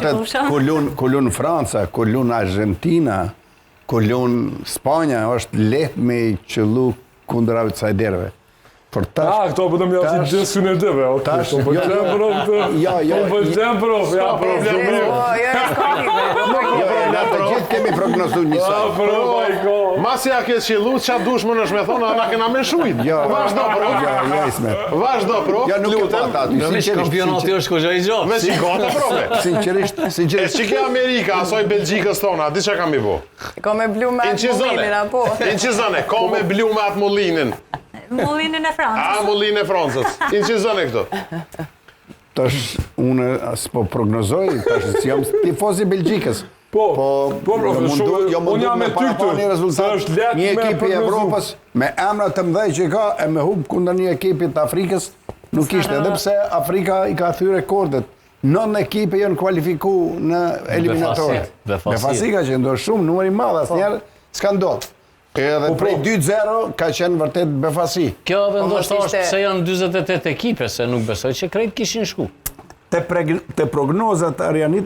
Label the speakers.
Speaker 1: kampionatet ku lun Franca, ku lun Argentina, ku lun Spanja, është lehtë me i qëllu kundër outsiderëve.
Speaker 2: Këto po të më jasë gjithë synergjeve, po pëlqen prof këtë. Po pëlqen prof, ja prof.
Speaker 1: Të gjithë kemi prognozu njësoj.
Speaker 3: Masi ja ke qëllu, qa dush më nësh me thonë, ana kena me shujt. Vazhdo prof. Vazhdo prof.
Speaker 1: Ja nuk e pata aty.
Speaker 4: Veç kampionati është koxha i gjatë.
Speaker 3: Me që gata profe.
Speaker 1: Sinqerisht.
Speaker 3: E që ke Amerika, asoj Belgjikës tona, di që kam i bo?
Speaker 5: Ka me blu me atë mullinin, apo?
Speaker 3: Inqizane, ka me blu me atë mullinin.
Speaker 6: Mullinin e Francës.
Speaker 3: Mullin e Francës. Inqizane këto.
Speaker 1: Tash, unë s'po prognozoj, tash si jam tifozi Belgjikës.
Speaker 2: Po, prof, unë jam me ty këtu, se është letë
Speaker 1: një
Speaker 2: me
Speaker 1: ekip i Evropës, me emra të mdhej që ka, e me hub kundër një ekipit të Afrikës, nuk ishte, edhe pse Afrika i ka thyr rekordet. 9 ekipe janë kualifiku në eliminatorë. Befasi ka qenë do shumë, numër i madh, asnjëherë s'ka ndodhur. Edhe prej 2-0 ka qenë vërtet befasi.
Speaker 4: Kjo ndoshta është pse janë 48 ekipe, se nuk besoj që krejt kishin shku.
Speaker 1: Te prognozat Arianit